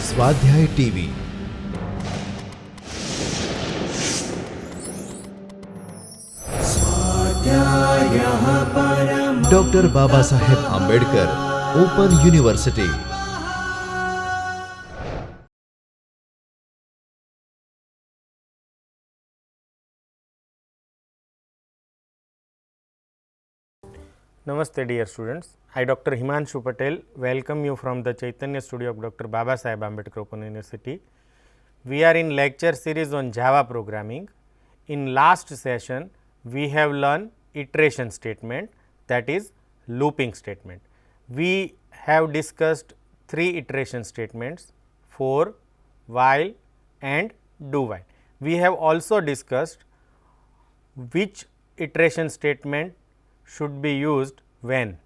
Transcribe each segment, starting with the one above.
स्वाध्याय TV doctor Baba Saheb Ambedkar open university. Namaste dear students, I Dr. Himanshu Patel welcome you from the Chaitanya studio of Dr. Baba Saheb Ambedkar Open University. We are in lecture series on Java programming. In last session, we have learned iteration statement, that is looping statement. We have discussed three iteration statements, for, while and do while. We have also discussed which iteration statement should be used when,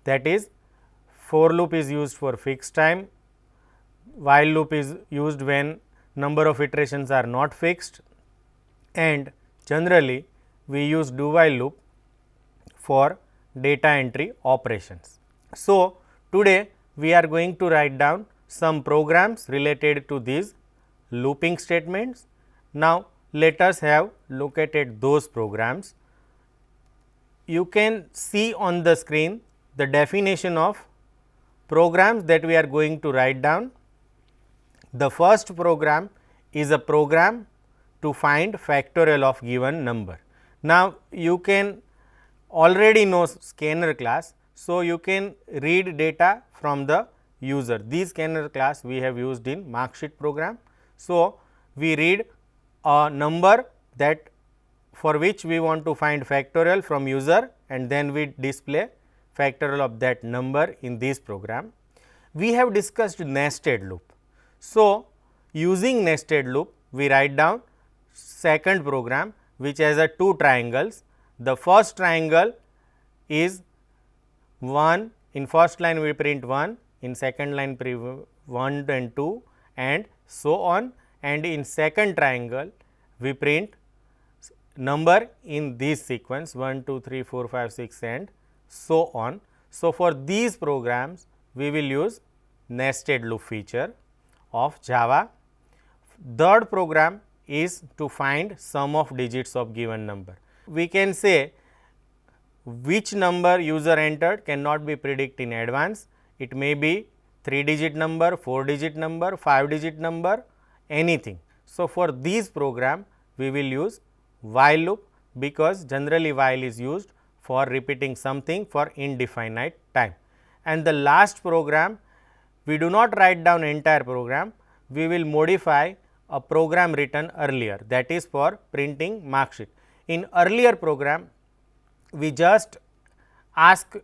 that is for loop is used for fixed time, while loop is used when number of iterations are not fixed, and generally we use do while loop for data entry operations. So, today we are going to write down some programs related to these looping statements. Now, let us have look at those programs. You can see on the screen the definition of programs that we are going to write down. The first program is a program to find factorial of given number. Now, you can already know scanner class. So, you can read data from the user. This scanner class we have used in marksheet program. So, we read a number that for which we want to find factorial from user, and then we display factorial of that number in this program. We have discussed nested loop. So, using nested loop we write down second program which has a two triangles. The first triangle is 1, in first line we print 1, in second line 1 and 2 and so on, and in second triangle we print number in this sequence 1, 2, 3, 4, 5, 6 and so on. So, for these programs we will use nested loop feature of Java. Third program is to find sum of digits of given number. We can say which number user entered cannot be predicted in advance. It may be 3-digit number, 4-digit number, 5-digit number, anything. So, for this program we will use while loop, because generally while is used for repeating something for indefinite time. And the last program, we do not write down entire program, we will modify a program written earlier, that is for printing mark sheet. In earlier program, we just ask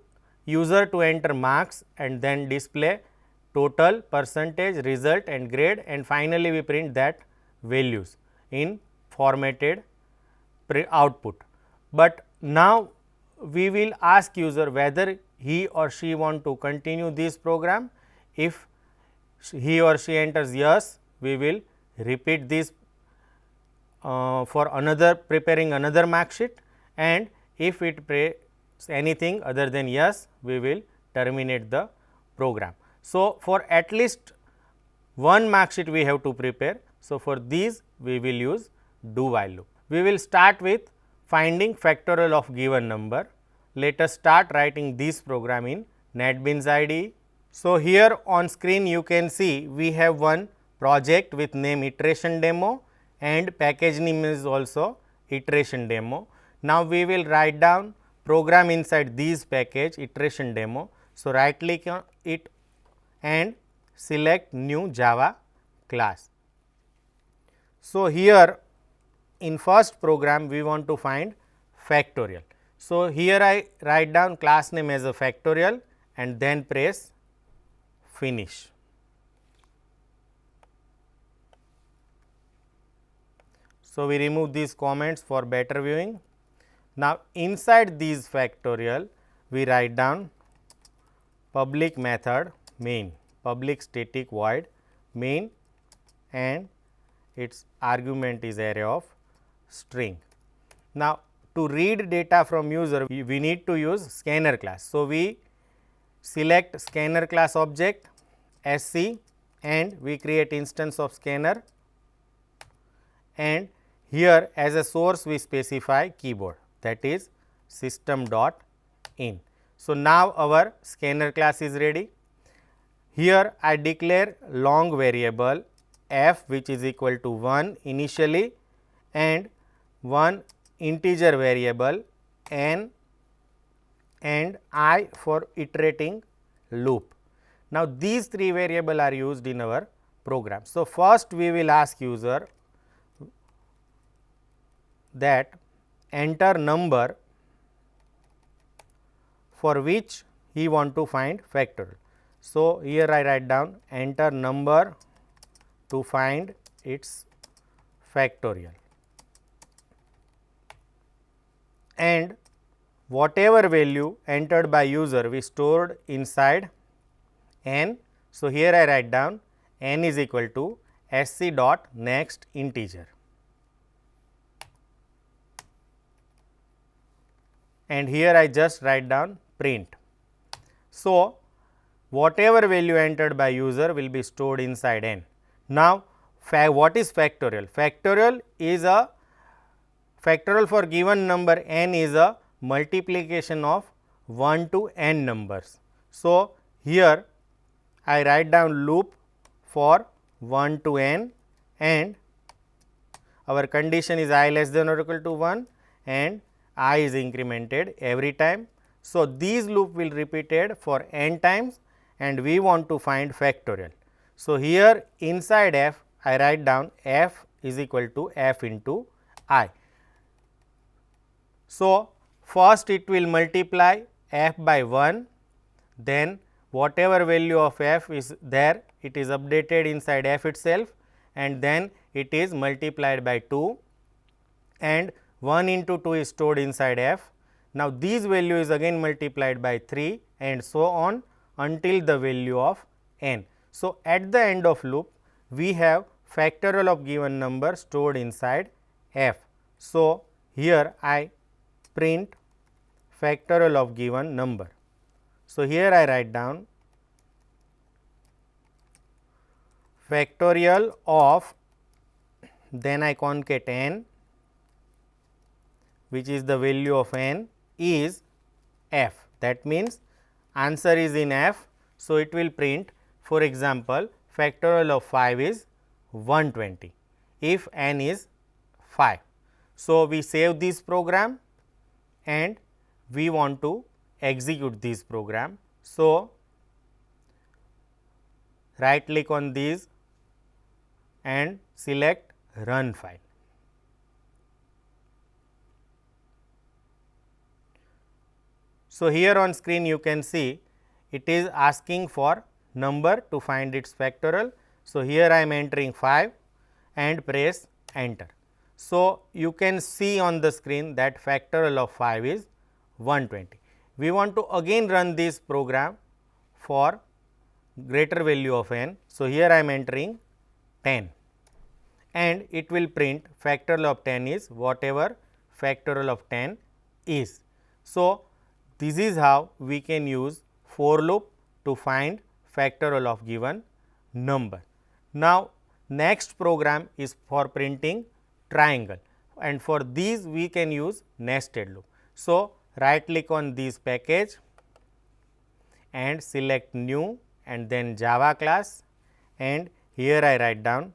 user to enter marks and then display total, percentage, result and grade, and finally we print that values in formatted output. But now we will ask user whether he or she want to continue this program. If he or she enters yes, we will repeat this for another preparing another mark sheet, and if it prays anything other than yes, we will terminate the program. So, for at least one mark sheet we have to prepare. So, for these we will use do while loop. We will start with finding factorial of given number. Let us start writing this program in NetBeans IDE. So, here on screen you can see we have one project with name iteration demo and package name is also iteration demo. Now, we will write down program inside this package iteration demo. So, right click on it and select new Java class. So, here in first program we want to find factorial. So, here I write down class name as a factorial and then press finish. So, we remove these comments for better viewing. Now, inside these factorial we write down public method main, public static void main, and its argument is array of string. Now, to read data from user we need to use scanner class. So, we select scanner class object SC and we create instance of scanner, and here as a source we specify keyboard, that is system dot in. So, now our scanner class is ready. Here I declare long variable f which is equal to 1 initially and one integer variable n and I for iterating loop. Now, these three variables are used in our program. So, first we will ask user that enter number for which he want to find factorial. So, here I write down enter number to find its factorial, and whatever value entered by user we stored inside n. So, here I write down n is equal to sc dot next integer, and here I just write down print. So, whatever value entered by user will be stored inside n. Now, what is factorial? Factorial for given number n is a multiplication of 1 to n numbers. So, here I write down loop for 1 to n, and our condition is I less than or equal to 1 and I is incremented every time. So, these loop will repeated for n times and we want to find factorial. So, here inside f I write down f is equal to f into I. So, first it will multiply f by 1, then whatever value of f is there it is updated inside f itself, and then it is multiplied by 2 and 1 into 2 is stored inside f. Now, these value is again multiplied by 3 and so on until the value of n. So, at the end of loop we have factorial of given number stored inside f. So, here I print factorial of given number. So, here I write down factorial of, then I concate n which is the value of n is f, that means answer is in f. So, it will print, for example, factorial of 5 is 120 if n is 5. So, we save this program and we want to execute this program. So, right click on these and select run file. So, here on screen you can see it is asking for number to find its factorial. So, here I am entering 5 and press enter. So, you can see on the screen that factorial of 5 is 120. We want to again run this program for greater value of n. So, here I am entering 10 and it will print factorial of 10 is whatever factorial of 10 is. So, this is how we can use for loop to find factorial of given number. Now, next program is for printing triangle, and for these we can use nested loop. So, right click on this package and select new and then Java class, and here I write down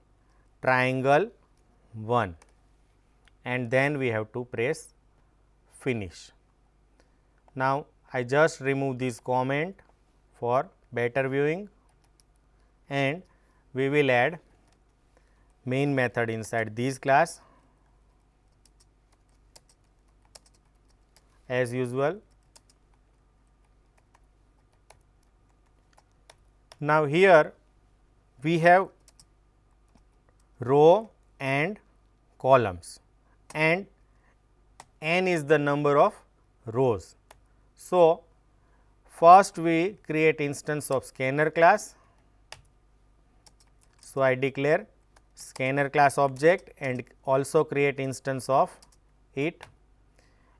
triangle 1 and then we have to press finish. Now, I just remove this comment for better viewing, and we will add main method inside this class as usual. Now, here we have row and columns and n is the number of rows. So, first we create instance of scanner class. So, I declare scanner class object and also create instance of it,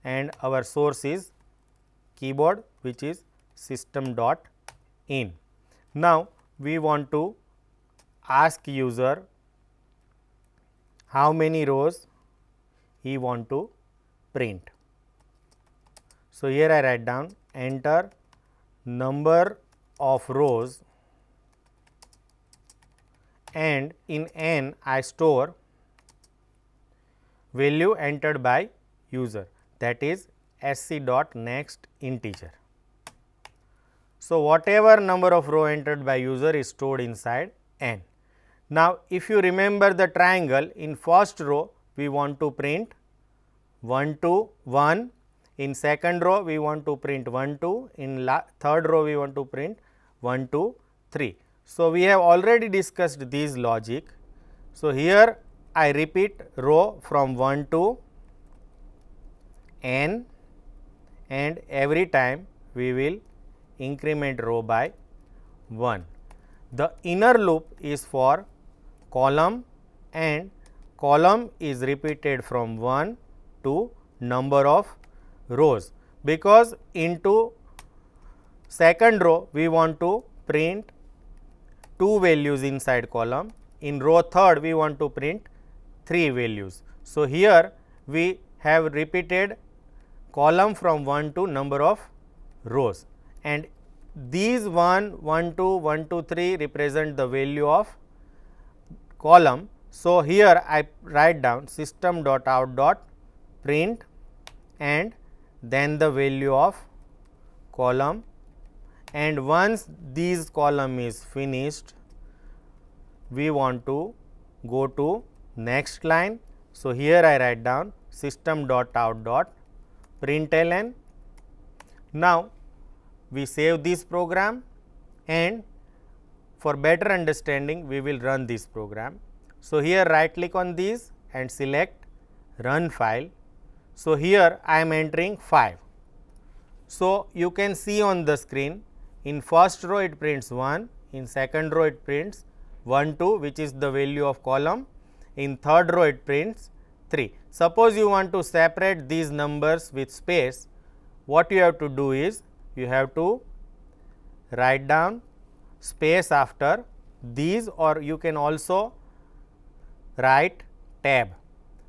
and our source is keyboard which is system dot in. Now, we want to ask user how many rows he want to print. So, here I write down enter number of rows and in n I store value entered by user, that is sc dot next integer. So, whatever number of row entered by user is stored inside n. Now, if you remember the triangle, in first row we want to print 1 2 1, in second row we want to print 1 2, in third row we want to print 1 2 3. So, we have already discussed this logic. So, here I repeat row from 1 to n, and every time we will increment row by 1. The inner loop is for column, and column is repeated from 1 to number of rows, because into second row we want to print 2 values inside column, in row third we want to print 3 values. So, here we have repeated column from 1 to number of rows, and these 1 1 2 1 2 3 represent the value of column. So, here I write down system dot out dot print and then the value of column, and once this column is finished we want to go to next line. So, here I write down system dot out dot println. Now, we save this program, and for better understanding we will run this program. So, here right click on this and select run file. So, here I am entering 5. So, you can see on the screen, in first row it prints 1, in second row it prints 1 2, which is the value of column, in third row it prints 3. Suppose you want to separate these numbers with space, what you have to do is you have to write down space after these, or you can also write tab.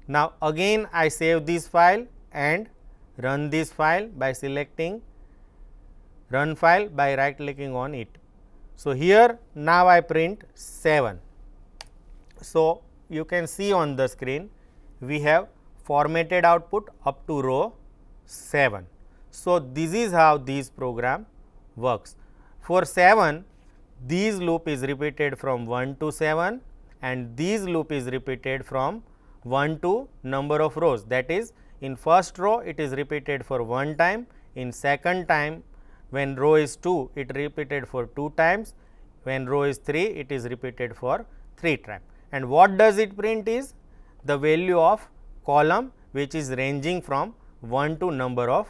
Now, again I save this file and run this file by selecting run file by right clicking on it. So, here now I print 7. So, you can see on the screen we have formatted output up to row 7. So, this is how this program works. For 7, this loop is repeated from 1 to 7, and this loop is repeated from 1 to number of rows, that is in first row it is repeated for 1 time, in second time when row is 2 it repeated for 2 times, when row is 3 it is repeated for 3 times. And what does it print is the value of column, which is ranging from 1 to number of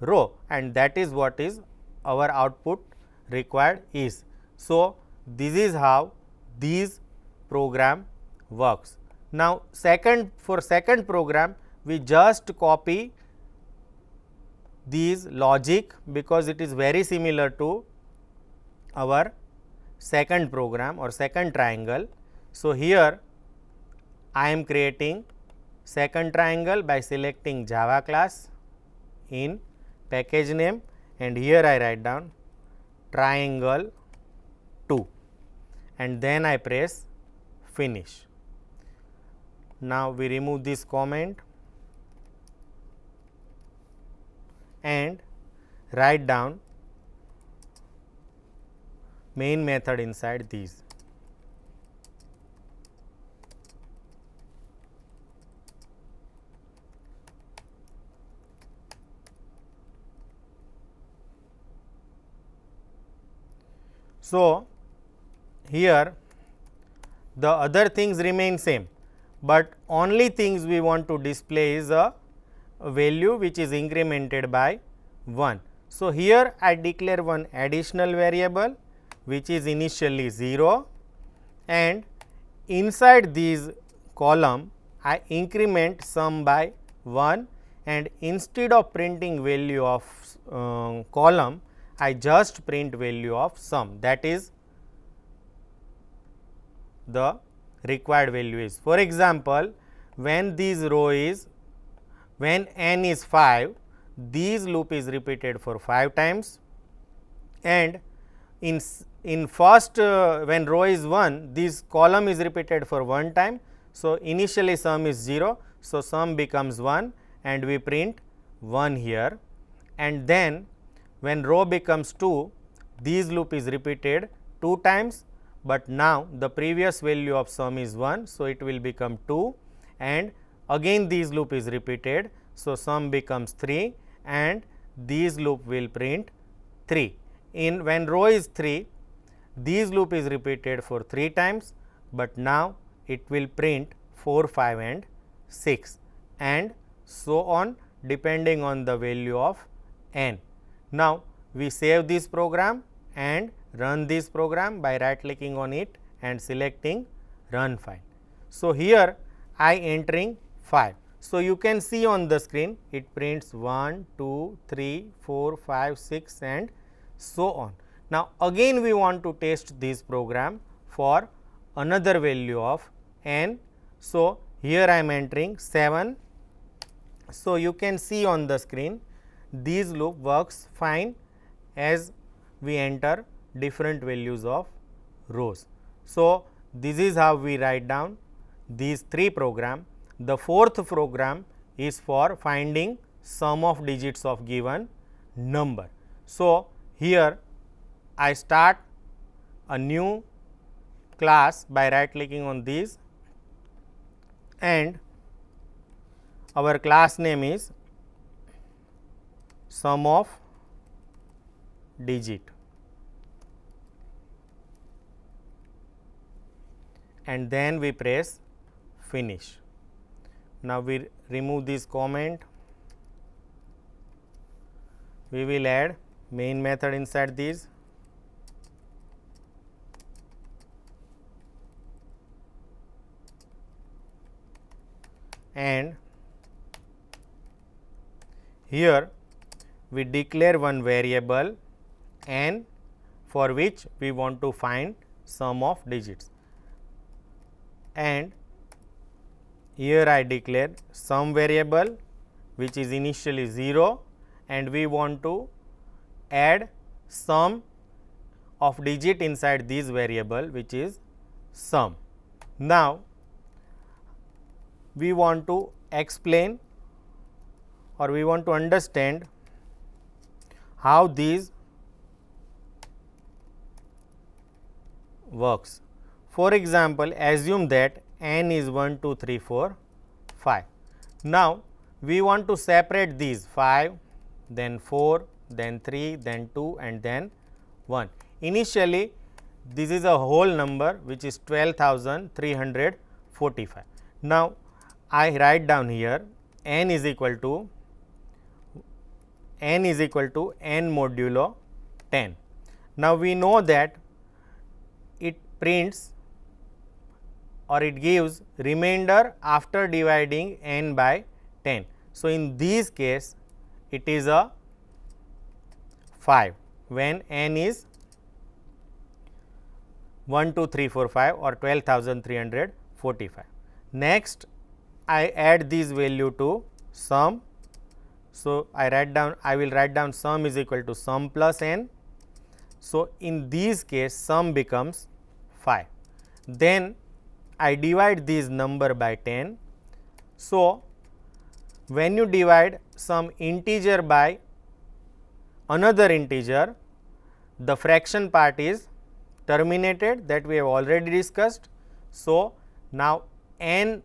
row, and that is what is our output required is. So, this is how this program works. Now, for second program we just copy these logic, because it is very similar to our second program or second triangle. So, here I am creating second triangle by selecting Java class in package name, and here I write down triangle 2 and then I press finish. Now, we remove this comment and write down main method inside these. So, here the other things remain same, but only things we want to display is a value which is incremented by 1. So, here I declare one additional variable which is initially 0, and inside this column I increment sum by 1, and instead of printing value of column I just print value of sum, that is the required value is. For example, when n is 5, this loop is repeated for 5 times, and in first when row is 1, this column is repeated for 1 time. So, initially sum is 0. So, sum becomes 1 and we print 1 here, and then when row becomes 2, this loop is repeated 2 times, but now the previous value of sum is 1. So, it will become 2, and again this loop is repeated. So, sum becomes 3 and this loop will print 3. In when row is 3, this loop is repeated for 3 times, but now it will print 4, 5 and 6, and so on depending on the value of n. Now, we save this program and run this program by right clicking on it and selecting run file. So, here I entering 5. So, you can see on the screen it prints 1, 2, 3, 4, 5, 6 and so on. Now, again we want to test this program for another value of n. So, here I am entering 7. So, you can see on the screen this loop works fine as we enter different values of rows. So, this is how we write down these 3 programs. The fourth program is for finding sum of digits of given number. So, here I start a new class by right clicking on this, and our class name is sum of digit, and then we press finish. Now, we remove this comment. We will add main method inside this, and here we declare one variable n for which we want to find sum of digits, and here I declare sum variable which is initially 0, and we want to add sum of digit inside this variable which is sum. Now, we want to explain or we want to understand how these works. For example, assume that n is 1, 2, 3, 4, 5. Now, we want to separate these 5, then 4, then 3, then 2 and then 1. Initially, this is a whole number which is 12,345. Now, I write down here n is equal to n modulo 10. Now, we know that it prints or it gives remainder after dividing n by 10. So, in this case it is a 5 when n is 1, 2, 3, 4, 5 or 12,345. Next, I add this value to sum. So, I will write down sum is equal to sum plus n. So, in this case sum becomes 5. Then I divide this number by 10. So, when you divide some integer by another integer, the fraction part is terminated, that we have already discussed. So, now n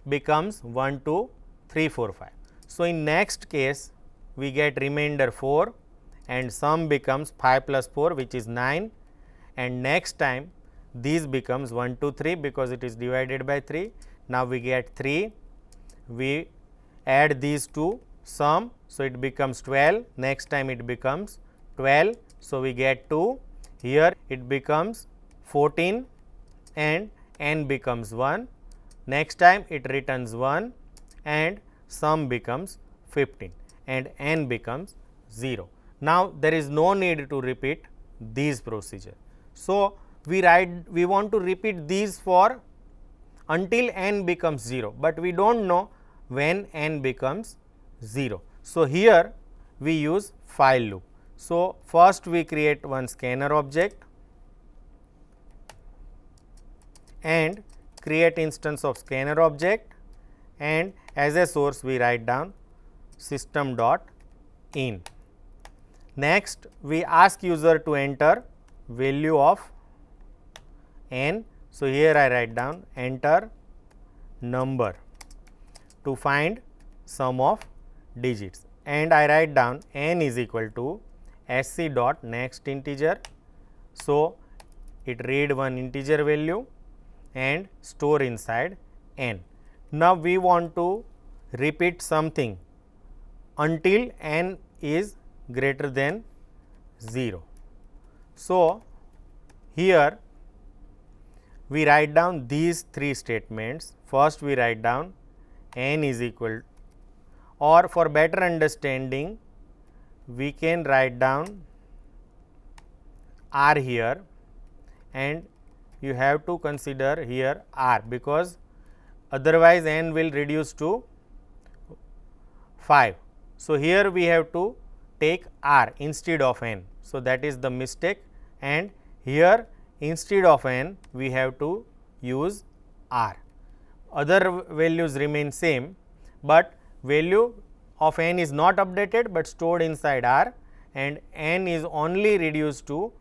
becomes 1, 2, 3, 4, 5. So, in next case we get remainder 4 and sum becomes 5 plus 4 which is 9, and next time this becomes 1, 2, 3 because it is divided by 3. Now, we get 3, we add these to sum. So, it becomes 12, next time it becomes 12. So, we get 2, here it becomes 14 and n becomes 1, next time it returns 1 and sum becomes 15 and n becomes 0. Now, there is no need to repeat this procedure. So, we want to repeat these for until n becomes 0, but we do not know when n becomes 0. So, here we use while loop. So, first we create one scanner object and create instance of scanner object, and as a source we write down system dot in. Next we ask user to enter value of n. So, here I write down enter number to find sum of digits, and I write down n is equal to sc dot next integer. So, it read one integer value and store inside n. Now, we want to repeat something until n is greater than 0. So, here we write down these three statements. First we write down n is equal, or for better understanding we can write down r here, and you have to consider here r, because otherwise n will reduce to 5. So, here we have to take r instead of n. So, that is the mistake, and here instead of n we have to use r. Other values remain same, but value of n is not updated, but stored inside r, and n is only reduced to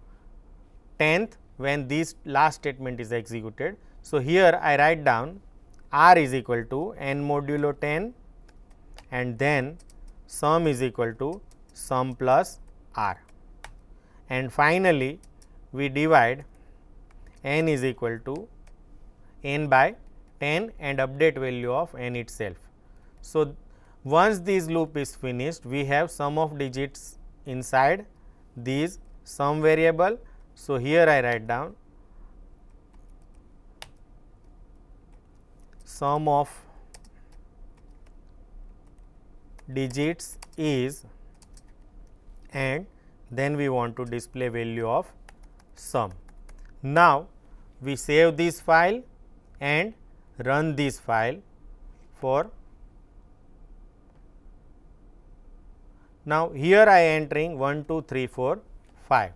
10th when this last statement is executed. So, here I write down r is equal to n modulo 10, and then sum is equal to sum plus r, and finally we divide n is equal to n by 10 and update value of n itself. So, once this loop is finished, we have sum of digits inside these sum variable. So, here I write down sum of digits is, and then we want to display value of sum. Now, we save this file and run this file for. Now, here I am entering 1, 2, 3, 4, 5.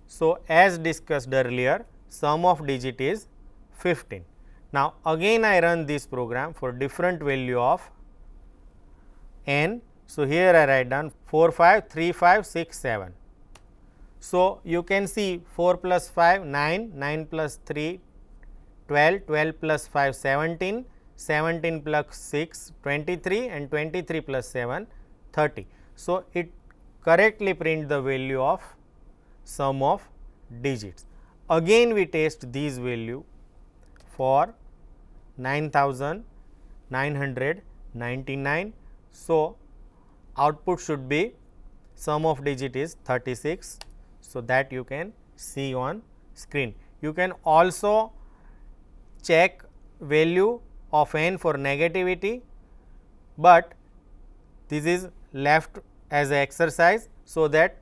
So, as discussed earlier, sum of digit is 15. Now, again I run this program for different value of n. So, here I write down 4, 5, 3, 5, 6, 7. So, you can see 4 plus 5 9, 9 plus 3 12, 12 plus 5 17, 17 plus 6 23, and 23 plus 7 30. So, it correctly print the value of sum of digits. Again we test these value for 9999. So, output should be sum of digit is 36. So, that you can see on screen. You can also check value of n for negativity, but this is left as a exercise. So, that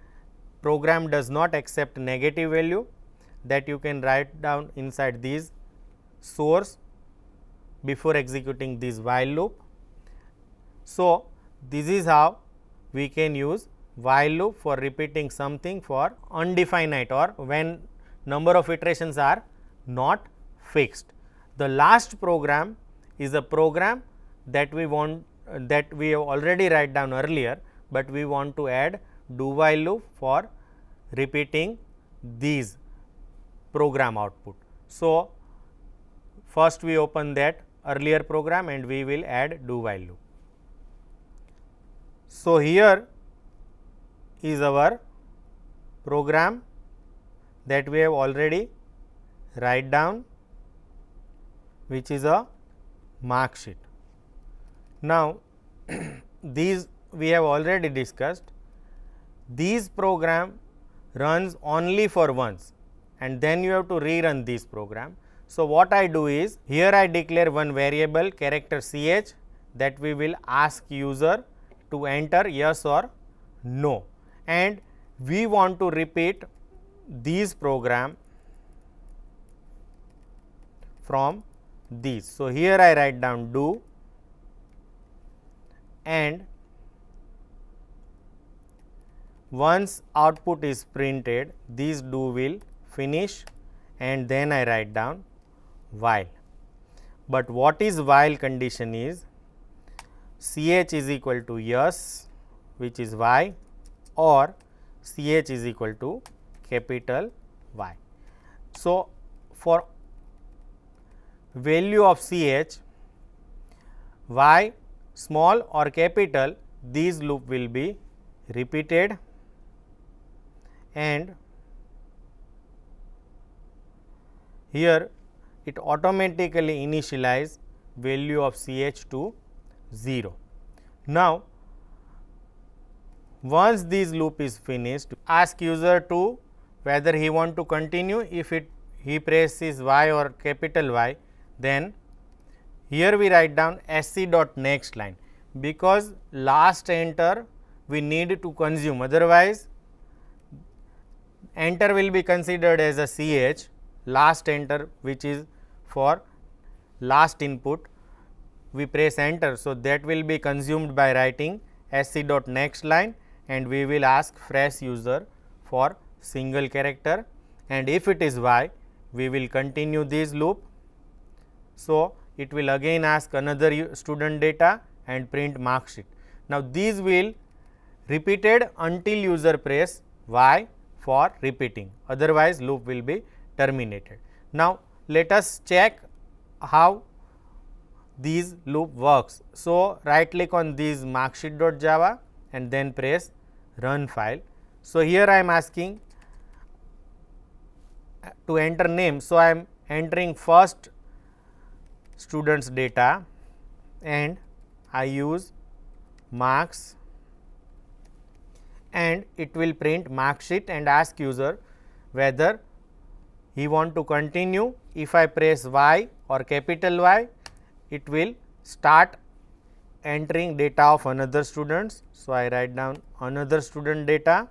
program does not accept negative value, that you can write down inside these source before executing this while loop. So, this is how we can use while loop for repeating something for undefinite, or when number of iterations are not fixed. The last program is a program that we want, that we have already write down earlier, but we want to add do while loop for repeating these program output. So, first we open that earlier program and we will add do while loop. So, here is our program that we have already write down, which is a mark sheet. Now, these we have already discussed. These program runs only for once, and then you have to rerun this program. So, what I do is, here I declare one variable character ch that we will ask user to enter yes or no, and we want to repeat these program from these. So, here I write down do, and once output is printed, this do will finish, and then I write down while. But what is while condition is CH is equal to yes, which is Y, or CH is equal to capital Y. So, for value of CH, Y small or capital, this loop will be repeated, and here it automatically initialize value of CH to 0. Now, once this loop is finished, ask user to whether he want to continue. If he presses Y or capital Y, then here we write down SC dot next line, because last enter we need to consume, otherwise enter will be considered as a CH, last enter which is for last input, we press enter. So, that will be consumed by writing SC dot next line, and we will ask fresh user for single character, and if it is Y, we will continue this loop. So, it will again ask another student data and print mark sheet. Now, these will repeated until user press Y for repeating, otherwise loop will be terminated. Now, let us check how these loop works. So, right click on this marksheet.java and then press run file. So, here I am asking to enter name. So, I am entering first student's data, and I use marks, and it will print mark sheet and ask user whether he want to continue. If I press Y or capital Y, it will start entering data of another students. So, I write down another student data,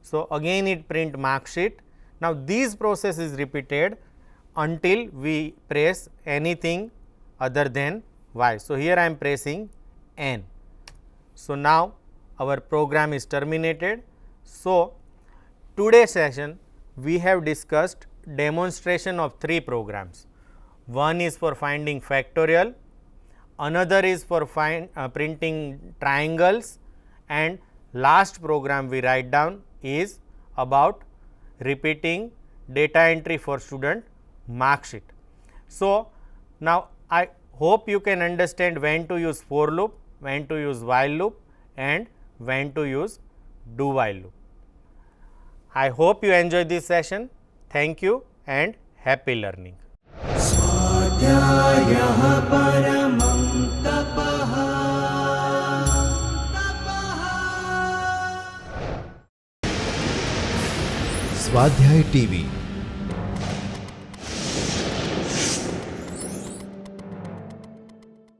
so again it print mark sheet. Now, this process is repeated until we press anything other than Y. So, here I am pressing N. So, now our program is terminated. So, today's session we have discussed demonstration of 3 programs. One is for finding factorial, another is for printing triangles, and last program we write down is about repeating data entry for student mark sheet. So, now I hope you can understand when to use for loop, when to use while loop, and when to use do while loop. I hope you enjoy this session. Thank you and happy learning. स्वाध्याय TV